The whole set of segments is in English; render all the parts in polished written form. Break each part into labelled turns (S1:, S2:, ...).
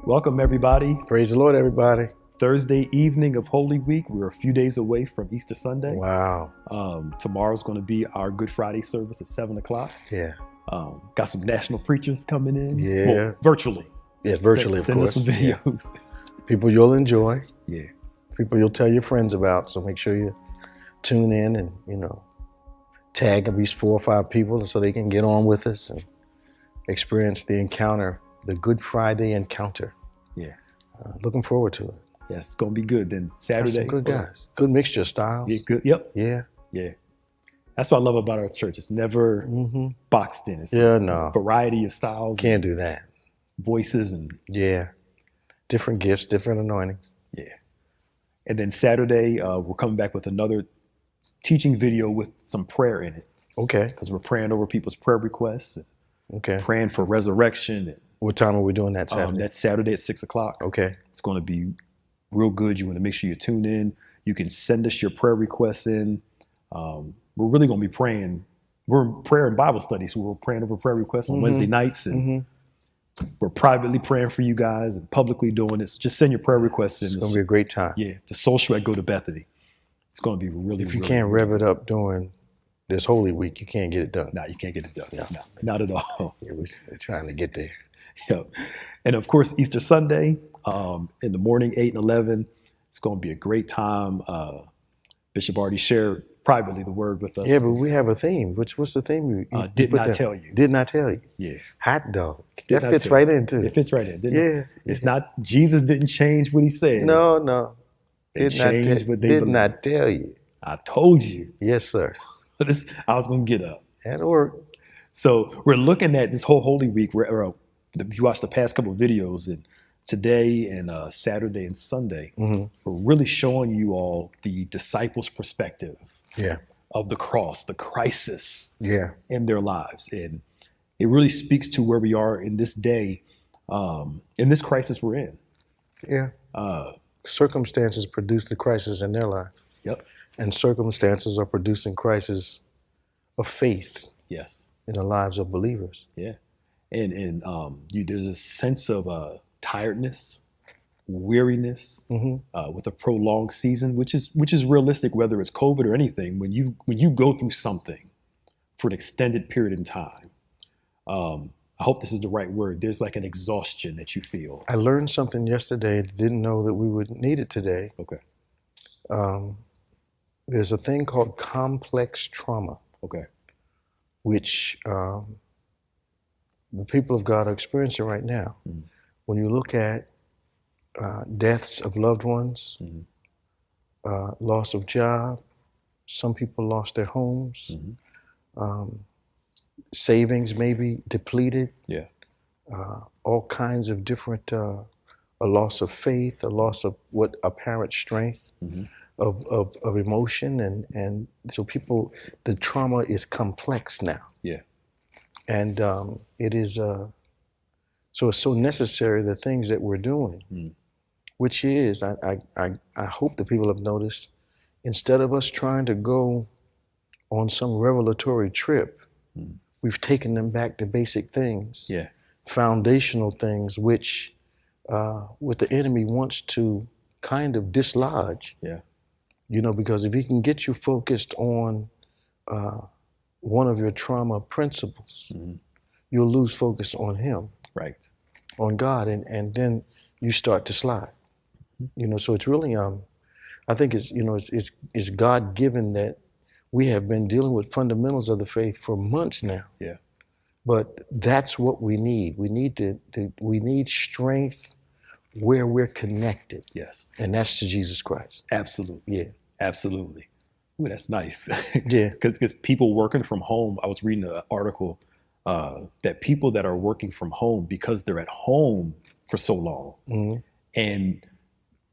S1: Welcome, everybody.
S2: Praise the Lord, everybody.
S1: Thursday evening of Holy Week. We're a few days away from Easter Sunday.
S2: Wow.
S1: Tomorrow's going to be our Good Friday service at 7 o'clock.
S2: Yeah.
S1: Got some national preachers coming in.
S2: Yeah.
S1: Well, virtually.
S2: Yeah, virtually,
S1: Send
S2: of
S1: us
S2: course.
S1: some videos.
S2: Yeah. People you'll enjoy.
S1: Yeah.
S2: People you'll tell your friends about. So make sure you tune in and, tag at least 4 or 5 people so they can get on with us and experience the encounter, the Good Friday encounter.
S1: Yeah.
S2: Looking forward to it.
S1: Yes, it's going to be good. Then Saturday.
S2: Some good guys. Good mixture of styles.
S1: Yeah, good. Yep.
S2: Yeah.
S1: Yeah. That's what I love about our church. It's never boxed in. It's
S2: no.
S1: variety of styles.
S2: Can't do that.
S1: Voices and.
S2: Yeah. Different gifts, different anointings.
S1: Yeah. And then Saturday, we're coming back with another teaching video with some prayer in it.
S2: Okay.
S1: Because we're praying over people's prayer requests. And
S2: okay.
S1: Praying for resurrection. And,
S2: what time are we doing that Saturday?
S1: That's Saturday at 6 o'clock.
S2: Okay.
S1: It's going to be real good. You want to make sure you tune in. You can send us your prayer requests in. We're really going to be praying. We're in prayer and Bible study, so we're praying over prayer requests on Wednesday nights. And we're privately praying for you guys and publicly doing this. Just send your prayer requests in.
S2: It's going to be a great time.
S1: Yeah. The social at Go to Bethany. It's going to be really,
S2: if you
S1: really,
S2: can't rev it up during this Holy Week, you can't get it done.
S1: No, you can't get it done. No, not at all.
S2: Yeah, we're trying to get there.
S1: Yep. And of course, Easter Sunday in the morning, 8 and 11. It's going to be a great time. Bishop already shared privately the word with us.
S2: Yeah, but we have a theme. What's the theme? You
S1: did not tell you.
S2: Did not tell you.
S1: Yeah.
S2: Hot dog. That fits right in too.
S1: It fits right in, didn't it?
S2: Yeah.
S1: It's not, Jesus didn't change what he said.
S2: No.
S1: Did
S2: not tell you.
S1: I told you.
S2: Yes, sir.
S1: I was going to get up.
S2: That'll work.
S1: So we're looking at this whole Holy Week. If you watch the past couple of videos, and today and Saturday and Sunday, we're really showing you all the disciples' perspective of the cross, the crisis in their lives. And it really speaks to where we are in this day, in this crisis we're in.
S2: Yeah. Circumstances produce the crisis in their life.
S1: Yep.
S2: And circumstances are producing crisis of faith.
S1: Yes.
S2: In the lives of believers.
S1: Yeah. And there's a sense of tiredness, weariness with a prolonged season, which is realistic, whether it's COVID or anything. When you go through something for an extended period in time, I hope this is the right word. There's like an exhaustion that you feel.
S2: I learned something yesterday. Didn't know that we would need it today.
S1: Okay.
S2: There's a thing called complex trauma.
S1: Okay.
S2: Which the people of God are experiencing right now. When you look at deaths of loved ones, loss of job, some people lost their homes, savings maybe depleted, all kinds of different, a loss of faith, a loss of what apparent strength, of emotion, and so people, the trauma is complex now.
S1: Yeah.
S2: And it is so it's so necessary, the things that we're doing, which is I hope that people have noticed, instead of us trying to go on some revelatory trip, we've taken them back to basic things, foundational things, which what the enemy wants to kind of dislodge. Because if he can get you focused on one of your trauma principles, you'll lose focus on him,
S1: right,
S2: on God, and then you start to slide. So it's really, I think it's God-given that we have been dealing with fundamentals of the faith for months now.
S1: Yeah.
S2: But that's what we need. We need strength where we're connected.
S1: Yes.
S2: And that's to Jesus Christ.
S1: Absolutely.
S2: Yeah.
S1: Absolutely. Ooh, that's nice.
S2: Yeah.
S1: Because people working from home, I was reading an article that people that are working from home because they're at home for so long, and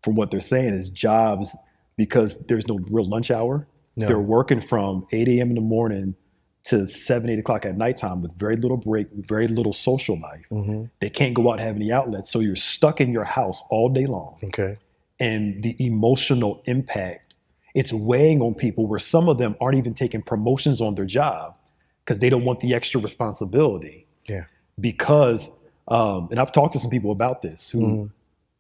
S1: from what they're saying is jobs, because there's no real lunch hour, they're working from 8 a.m. in the morning to 7, 8 o'clock at nighttime with very little break, very little social life. They can't go out and have any outlets. So you're stuck in your house all day long.
S2: Okay.
S1: And the emotional impact, it's weighing on people where some of them aren't even taking promotions on their job because they don't want the extra responsibility.
S2: Yeah.
S1: Because And I've talked to some people about this who,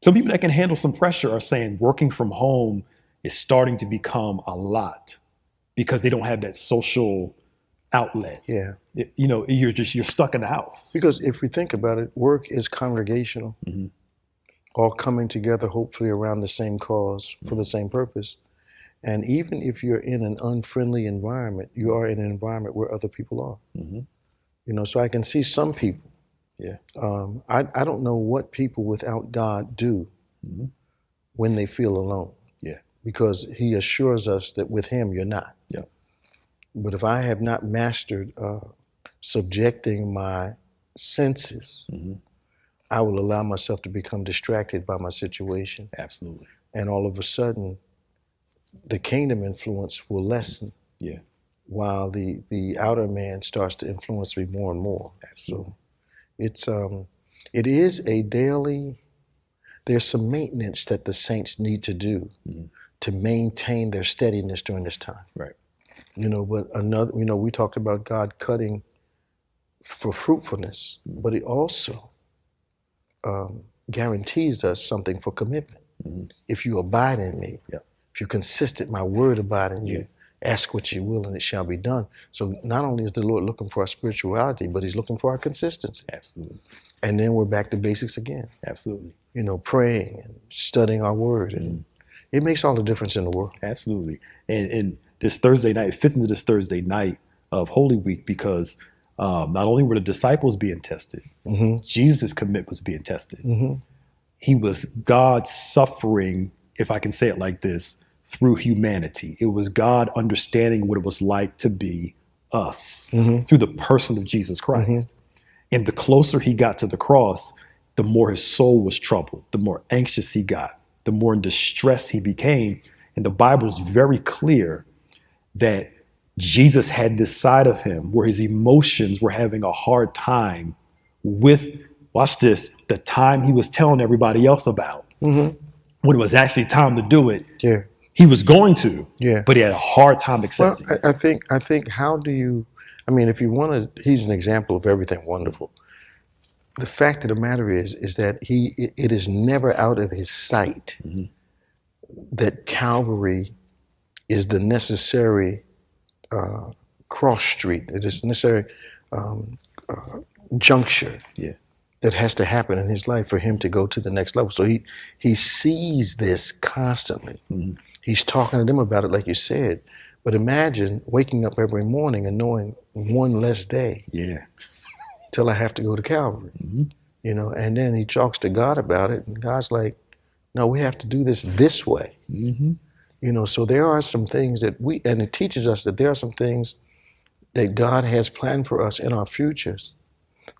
S1: some people that can handle some pressure are saying working from home is starting to become a lot because they don't have that social outlet.
S2: Yeah.
S1: You're stuck in the house.
S2: Because if we think about it, work is congregational, all coming together, hopefully around the same cause for the same purpose. And even if you're in an unfriendly environment, you are in an environment where other people are. So I can see some people.
S1: Yeah.
S2: I don't know what people without God do when they feel alone.
S1: Yeah.
S2: Because he assures us that with him, you're not.
S1: Yeah.
S2: But if I have not mastered subjecting my senses, I will allow myself to become distracted by my situation.
S1: Absolutely.
S2: And all of a sudden, the kingdom influence will lessen.
S1: Yeah.
S2: While the outer man starts to influence me more and more.
S1: Absolutely.
S2: So it is a daily, there's some maintenance that the saints need to do to maintain their steadiness during this time.
S1: Right.
S2: But another, we talked about God cutting for fruitfulness, but he also guarantees us something for commitment. If you abide in me, if you're consistent, my word abide in you, ask what you will and it shall be done. So not only is the Lord looking for our spirituality, but he's looking for our consistency.
S1: Absolutely.
S2: And then we're back to basics again.
S1: Absolutely.
S2: Praying and studying our word. And it makes all the difference in the world.
S1: Absolutely. And this Thursday night, it fits into this Thursday night of Holy Week because not only were the disciples being tested, Jesus' commitment was being tested. He was God suffering, if I can say it like this, through humanity. It was God understanding what it was like to be us through the person of Jesus Christ. And the closer he got to the cross, the more his soul was troubled, the more anxious he got, the more in distress he became. And the Bible is very clear that Jesus had this side of him where his emotions were having a hard time with, watch this, the time he was telling everybody else about. When it was actually time to do it, he was going to, but he had a hard time accepting it.
S2: I think how do you, if you want to, he's an example of everything wonderful. The fact of the matter is that it is never out of his sight that Calvary is the necessary cross street. It is necessary juncture that has to happen in his life for him to go to the next level. So he sees this constantly. He's talking to them about it, like you said. But imagine waking up every morning and knowing one less day. Till I have to go to Calvary. And then he talks to God about it, and God's like, no, we have to do this way. So there are some things that and it teaches us that there are some things that God has planned for us in our futures,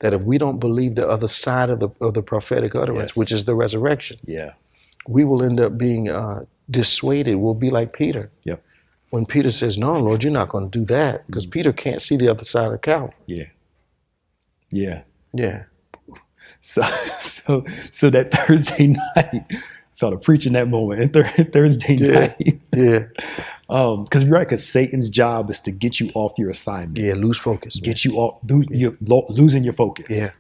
S2: that if we don't believe the other side of the prophetic utterance, which is the resurrection, we will end up being dissuaded. We'll be like Peter. When Peter says, no, Lord, you're not going to do that, because Peter can't see the other side of Calvary.
S1: So that Thursday night, felt a preach in that moment. And Thursday night, because you're right, because Satan's job is to get you off your assignment.
S2: Lose focus.
S1: Get you off, you're losing your focus.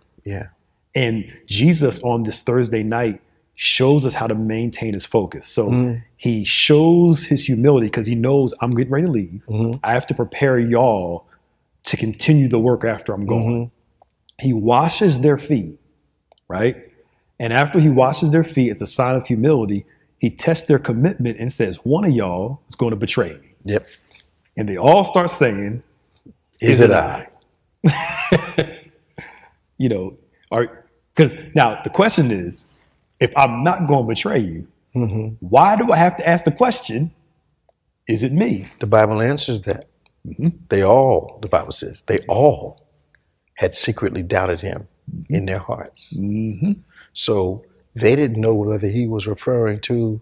S1: And Jesus on this Thursday night shows us how to maintain his focus. So he shows his humility because he knows I'm getting ready to leave. I have to prepare y'all to continue the work after I'm gone. He washes their feet, right? And after he washes their feet, it's a sign of humility. He tests their commitment and says, one of y'all is going to betray me. And they all start saying, is it I? Because now the question is, if I'm not going to betray you, why do I have to ask the question, is it me?
S2: The Bible answers that. They all, the Bible says, they all had secretly doubted him in their hearts. So they didn't know whether he was referring to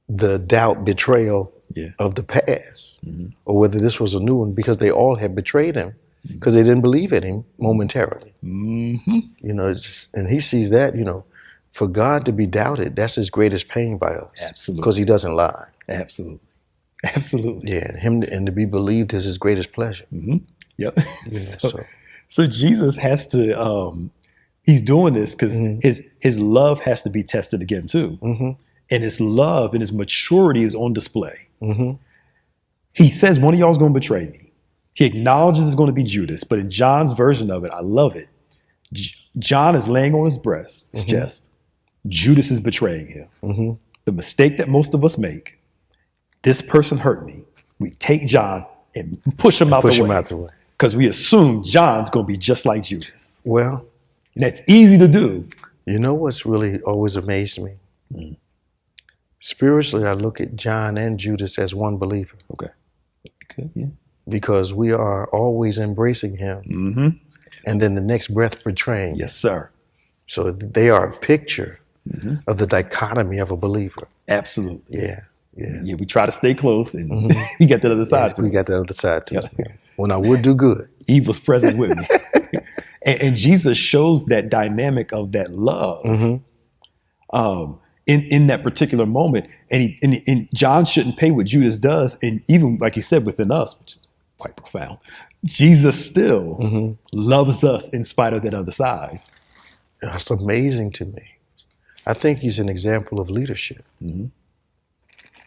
S2: the doubt, betrayal of the past, or whether this was a new one, because they all had betrayed him because they didn't believe in him momentarily. And he sees that, for God to be doubted, that's his greatest pain by us.
S1: Absolutely.
S2: Because he doesn't lie.
S1: Absolutely.
S2: And to be believed is his greatest pleasure.
S1: So Jesus has to He's doing this because his love has to be tested again too. And his love and his maturity is on display. He says one of y'all is going to betray me. He acknowledges it's going to be Judas, but in John's version of it, I love it. John is laying on his breast, his chest. Judas is betraying him. The mistake that most of us make, this person hurt me. We take John and push him out the way. Because we assume John's going to be just like Judas.
S2: Well,
S1: and that's easy to do.
S2: You know what's really always amazed me? Spiritually, I look at John and Judas as one believer.
S1: Okay. Yeah.
S2: Because we are always embracing him. And then the next breath betraying.
S1: Yes, sir.
S2: So they are a picture of the dichotomy of a believer.
S1: Absolutely.
S2: Yeah.
S1: We try to stay close and we get to the other side.
S2: Yes, we got the other side too. When I would do good.
S1: Evil's present with me. and Jesus shows that dynamic of that love in that particular moment. And John shouldn't pay what Judas does. And even like you said, within us, which is quite profound, Jesus still loves us in spite of that other side.
S2: That's amazing to me. I think he's an example of leadership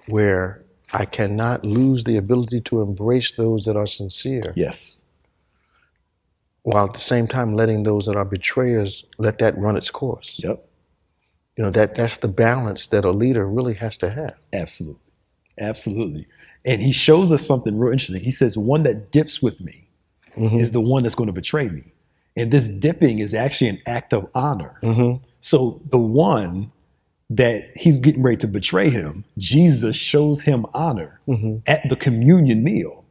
S2: where I cannot lose the ability to embrace those that are sincere.
S1: Yes.
S2: While at the same time letting those that are betrayers, let that run its course.
S1: Yep.
S2: You know, that's the balance that a leader really has to have.
S1: Absolutely. Absolutely. And he shows us something real interesting. He says, one that dips with me is the one that's going to betray me. And this dipping is actually an act of honor. So the one that he's getting ready to betray him, Jesus shows him honor at the communion meal.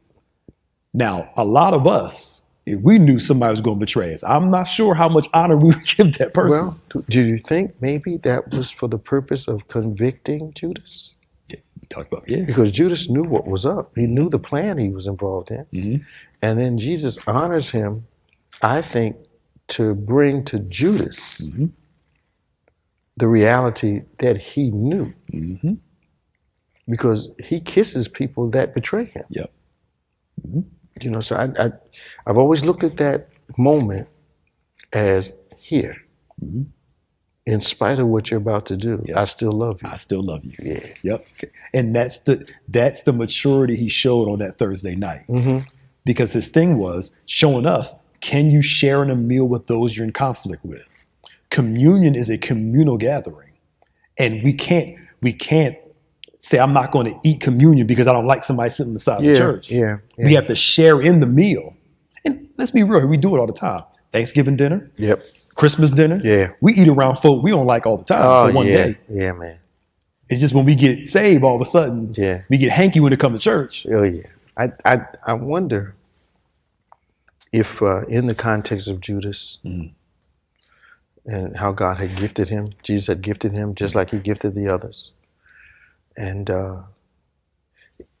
S1: Now, a lot of us, if we knew somebody was going to betray us, I'm not sure how much honor we would give that person.
S2: Well, do you think maybe that was for the purpose of convicting Judas?
S1: Talk about
S2: Because Judas knew what was up. He knew the plan he was involved in. And then Jesus honors him, I think, to bring to Judas the reality that he knew. Because he kisses people that betray him.
S1: Yep.
S2: You know, so I've always looked at that moment as here. In spite of what you're about to do, I still love you.
S1: I still love you.
S2: Yeah.
S1: Yep. And that's the maturity he showed on that Thursday night. Because his thing was showing us, can you share in a meal with those you're in conflict with? Communion is a communal gathering. And we can't say, I'm not going to eat communion because I don't like somebody sitting beside the church. We have to share in the meal. And let's be real, we do it all the time. Thanksgiving dinner. Christmas dinner. We eat around folk we don't like all the time for one day.
S2: Yeah, man.
S1: It's just when we get saved, all of a sudden, we get hanky when it comes to church.
S2: Oh, yeah. I wonder if in the context of Judas and how God had gifted him, Jesus had gifted him just like he gifted the others. And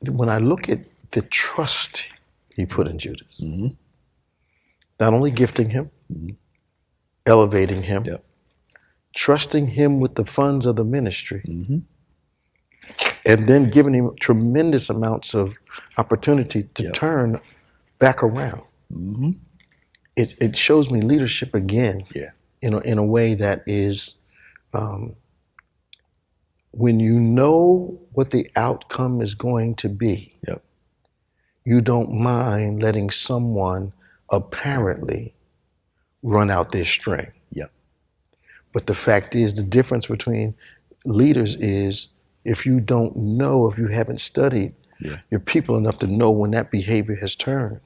S2: when I look at the trust he put in Judas, not only gifting him, elevating him, trusting him with the funds of the ministry, and then giving him tremendous amounts of opportunity to turn back around. It shows me leadership again in a way that is when you know what the outcome is going to be, you don't mind letting someone apparently run out their string. But the fact is, the difference between leaders is if you don't know, if you haven't studied your people enough to know when that behavior has turned,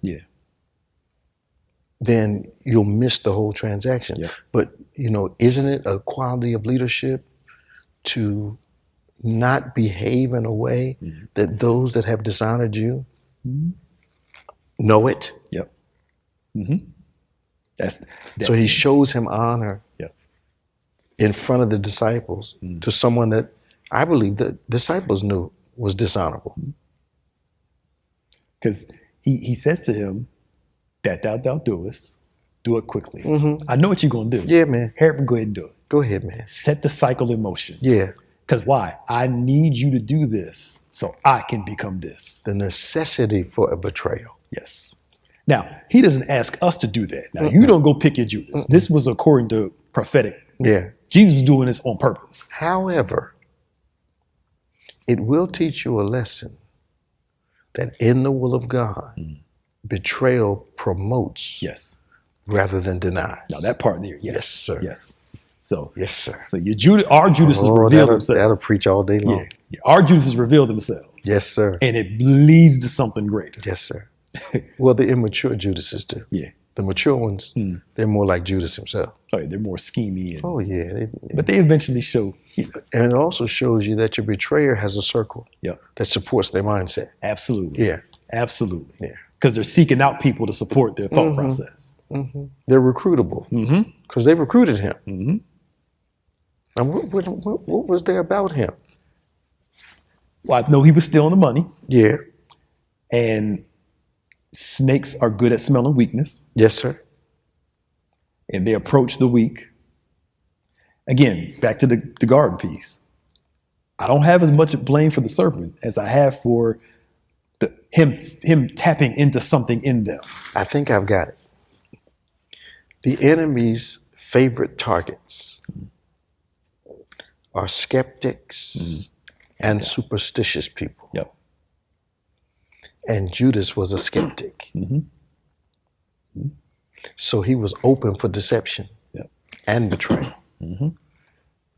S2: then you'll miss the whole transaction. But, you know, isn't it a quality of leadership to not behave in a way that those that have dishonored you know it? So he shows him honor in front of the disciples to someone that I believe the disciples knew was dishonorable.
S1: Because he says to him, that thou doest, do it quickly. I know what you're going to do.
S2: Yeah, man.
S1: Harry, go ahead and do it.
S2: Go ahead, man.
S1: Set the cycle in motion.
S2: Yeah.
S1: Because why? I need you to do this so I can become this.
S2: The necessity for a betrayal.
S1: Yes. Now, he doesn't ask us to do that. Now, you don't go pick your Judas. This was according to prophetic.
S2: Yeah.
S1: Jesus was doing this on purpose.
S2: However, it will teach you a lesson that in the will of God, betrayal promotes
S1: Yes.
S2: rather than denies.
S1: Now that part there, yes,
S2: Yes, sir.
S1: yes. So,
S2: Yes, sir.
S1: so your Judas, our Judas reveal themselves.
S2: That'll preach all day long.
S1: Yeah. Our Judas reveal themselves.
S2: Yes, sir.
S1: And it leads to something greater.
S2: Yes, sir. Well, the immature Judases do.
S1: Yeah.
S2: The mature ones, they're more like Judas himself.
S1: Oh, they're more schemy. And,
S2: Oh, yeah.
S1: but they eventually show.
S2: And it also shows you that your betrayer has a circle
S1: Yeah.
S2: that supports their mindset.
S1: Absolutely.
S2: Yeah.
S1: Absolutely.
S2: Yeah.
S1: Because they're seeking out people to support their thought process.
S2: They're recruitable because they recruited him.
S1: Mm-hmm.
S2: And what was there about him?
S1: Well, I know he was stealing the money,
S2: Yeah.
S1: and snakes are good at smelling weakness,
S2: Yes, sir.
S1: and they approach the weak. Again, back to the garden piece. I don't have as much blame for the serpent as I have for him tapping into something in them.
S2: I think I've got it. The enemy's favorite targets are skeptics and superstitious people.
S1: Yep.
S2: And Judas was a skeptic. So he was open for deception and betrayal.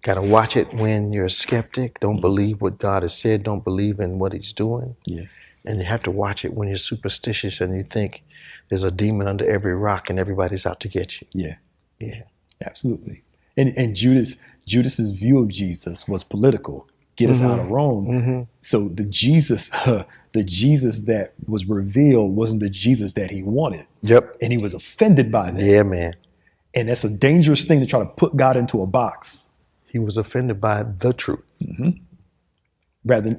S2: Got to watch it when you're a skeptic. Don't believe what God has said. Don't believe in what he's doing.
S1: Yeah.
S2: And you have to watch it when you're superstitious and you think there's a demon under every rock and everybody's out to get you.
S1: Yeah.
S2: Yeah.
S1: Absolutely. And Judas's view of Jesus was political. Get us out of Rome. So the Jesus that was revealed wasn't the Jesus that he wanted.
S2: Yep.
S1: And he was offended by that.
S2: Yeah, man.
S1: And that's a dangerous thing to try to put God into a box.
S2: He was offended by the truth.
S1: Rather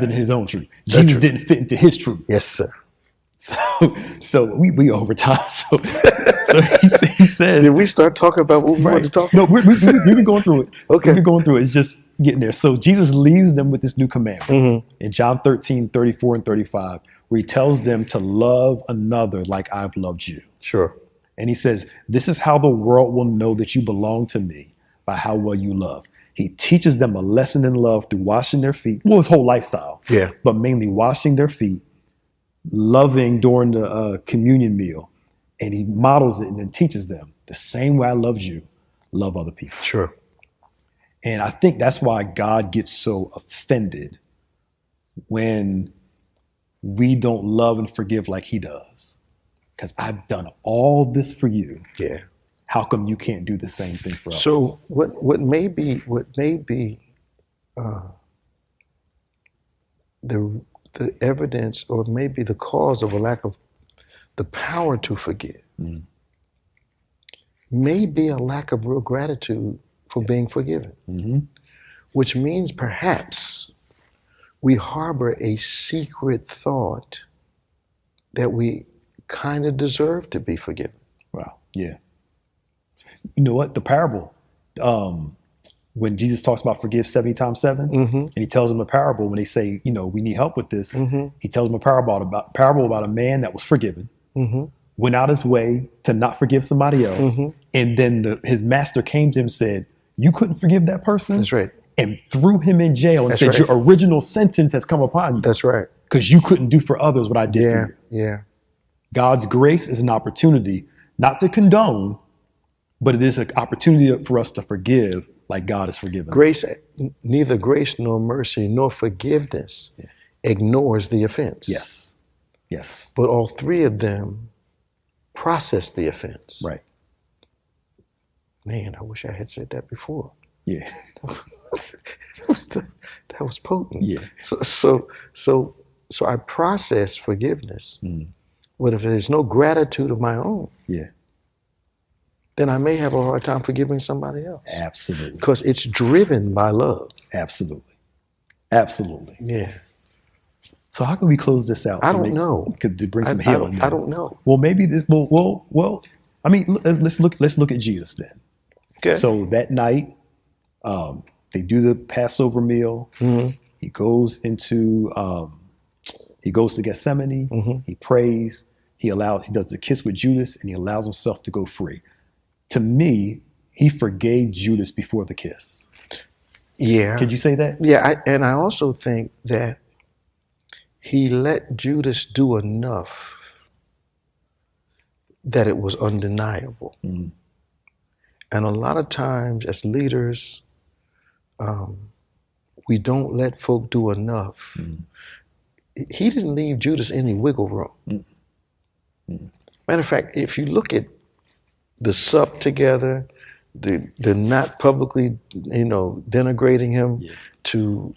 S1: than his own truth.
S2: The
S1: Jesus
S2: truth.
S1: didn't fit into his truth.
S2: Yes, sir.
S1: So we over time. So he says.
S2: Did we start talking about what we wanted to talk
S1: No, we've been going through it.
S2: Okay.
S1: We've been going through it. It's just getting there. So Jesus leaves them with this new commandment in John 13, 34 and 35, where he tells them to love another like I've loved you.
S2: Sure.
S1: And he says, this is how the world will know that you belong to me, by how well you love. He teaches them a lesson in love through washing their feet. Well, his whole lifestyle.
S2: Yeah.
S1: But mainly washing their feet, loving during the communion meal. And he models it and then teaches them the same way I loved you, love other people.
S2: Sure.
S1: And I think that's why God gets so offended when we don't love and forgive like he does. Because I've done all this for you.
S2: Yeah.
S1: How come you can't do the same thing for others?
S2: So what may be the evidence or maybe the cause of a lack of the power to forgive may be a lack of real gratitude for being forgiven, which means perhaps we harbor a secret thought that we kind of deserve to be forgiven.
S1: Wow. Yeah. You know what? The parable, when Jesus talks about forgive 70 times 7, and he tells them a parable when they say, we need help with this. He tells them a parable about a man that was forgiven, went out his way to not forgive somebody else. And then his master came to him and said, you couldn't forgive that person?
S2: That's right.
S1: And threw him in jail and
S2: That's
S1: said,
S2: right.
S1: your original sentence has come upon you.
S2: That's right.
S1: Because you couldn't do for others what I did for you.
S2: Yeah.
S1: God's grace is an opportunity not to condone, but it is an opportunity for us to forgive like God has forgiven.
S2: Grace, neither grace nor mercy nor forgiveness ignores the offense.
S1: Yes. Yes.
S2: But all three of them process the offense.
S1: Right.
S2: Man, I wish I had said that before.
S1: Yeah.
S2: that was potent.
S1: Yeah.
S2: So I process forgiveness. But if there's no gratitude of my own, then I may have a hard time forgiving somebody else.
S1: Absolutely.
S2: Because it's driven by love.
S1: Absolutely. Absolutely.
S2: Yeah.
S1: So how can we close this out?
S2: I don't know.
S1: To bring some healing.
S2: I don't know.
S1: Well, maybe this. Well. I mean, let's look at Jesus then.
S2: Okay.
S1: So that night, they do the Passover meal. He goes to Gethsemane. He prays. He does the kiss with Judas, and he allows himself to go free. to me, he forgave Judas before the kiss.
S2: Yeah.
S1: Could you say that?
S2: Yeah, and I also think that he let Judas do enough that it was undeniable.
S1: Mm.
S2: And a lot of times as leaders, we don't let folk do enough.
S1: Mm.
S2: He didn't leave Judas any wiggle room.
S1: Mm. Mm.
S2: Matter of fact, if you look at the sup together, the not publicly, denigrating him,
S1: Yeah.
S2: to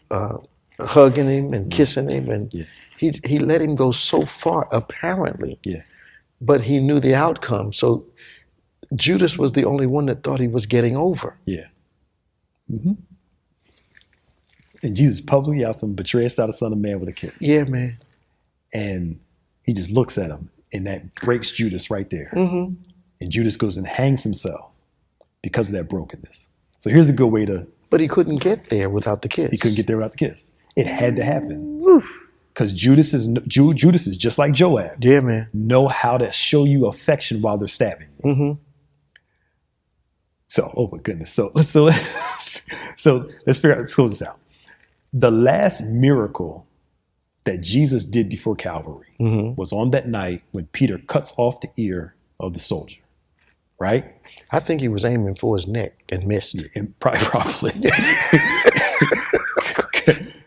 S2: hugging him and kissing him, and
S1: Yeah.
S2: he let him go so far, apparently.
S1: Yeah.
S2: But he knew the outcome. So Judas was the only one that thought he was getting over.
S1: Yeah. Mm-hmm. And Jesus publicly out some betrayest thou the Son of Man with a kiss.
S2: Yeah, man.
S1: And he just looks at him, and that breaks Judas right there.
S2: Mm-hmm.
S1: And Judas goes and hangs himself because of that brokenness. So here's a good way to...
S2: But he couldn't get there without the kiss.
S1: He couldn't get there without the kiss. It had to happen. Because Judas is just like Joab.
S2: Yeah, man.
S1: Know how to show you affection while they're stabbing you.
S2: Mm-hmm.
S1: So, oh my goodness. So let's figure out, let's close this out. The last miracle that Jesus did before Calvary was on that night when Peter cuts off the ear of the soldier, right?
S2: I think he was aiming for his neck and missed.
S1: Yeah, and probably.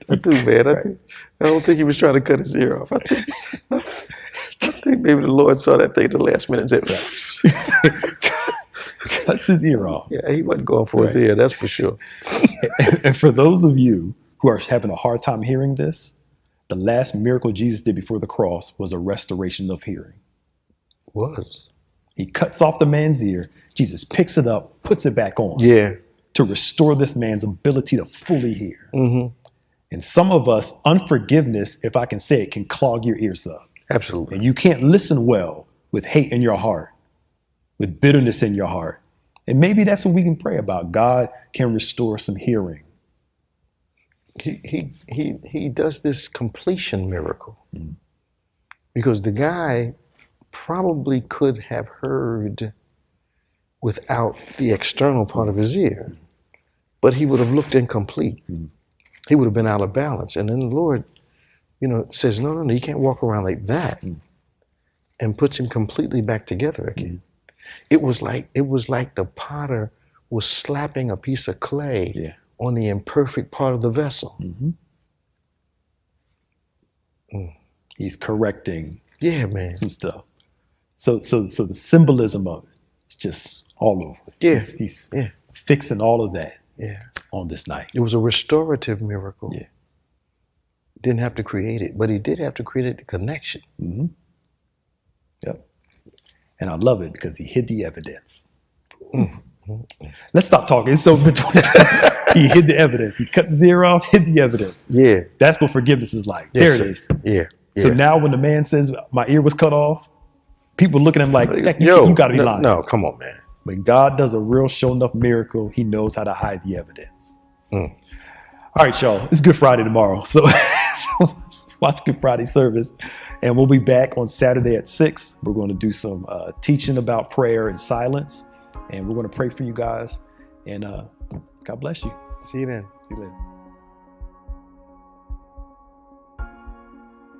S2: I do, man. I don't think he was trying to cut his ear off. I think maybe the Lord saw that thing at the last minute and said,
S1: cuts his ear off.
S2: Yeah, he wasn't going for his ear, that's for sure.
S1: And for those of you who are having a hard time hearing this, the last miracle Jesus did before the cross was a restoration of hearing.
S2: Was.
S1: He cuts off the man's ear. Jesus picks it up, puts it back on.
S2: Yeah.
S1: To restore this man's ability to fully hear.
S2: Mm-hmm.
S1: And some of us, unforgiveness, if I can say it, can clog your ears up.
S2: Absolutely.
S1: And you can't listen well with hate in your heart, with bitterness in your heart. And maybe that's what we can pray about. God can restore some hearing.
S2: He does this completion miracle. Because the guy probably could have heard without the external part of his ear, but he would have looked incomplete. He would have been out of balance. And then the Lord, says, no, you can't walk around like that, and puts him completely back together again. It was like the potter was slapping a piece of clay on the imperfect part of the vessel.
S1: He's correcting
S2: man.
S1: some stuff. So the symbolism of it is just all over. He's fixing all of that on this night.
S2: It was a restorative miracle.
S1: Yeah.
S2: Didn't have to create it, but he did have to create the connection.
S1: Yep. And I love it because he hid the evidence. Let's stop talking. So he hid the evidence. He cut the ear off, hid the evidence.
S2: Yeah.
S1: That's what forgiveness is like.
S2: Yes,
S1: there it
S2: sir.
S1: is.
S2: Yeah.
S1: So now when the man says my ear was cut off, people look at him like, you got to be lying.
S2: No, come on, man.
S1: When God does a real show enough miracle, he knows how to hide the evidence. All right, y'all. It's Good Friday tomorrow. So watch Good Friday service. And we'll be back on Saturday at 6. We're going to do some teaching about prayer and silence. And we're going to pray for you guys. And God bless you.
S2: See you then.
S1: See you later.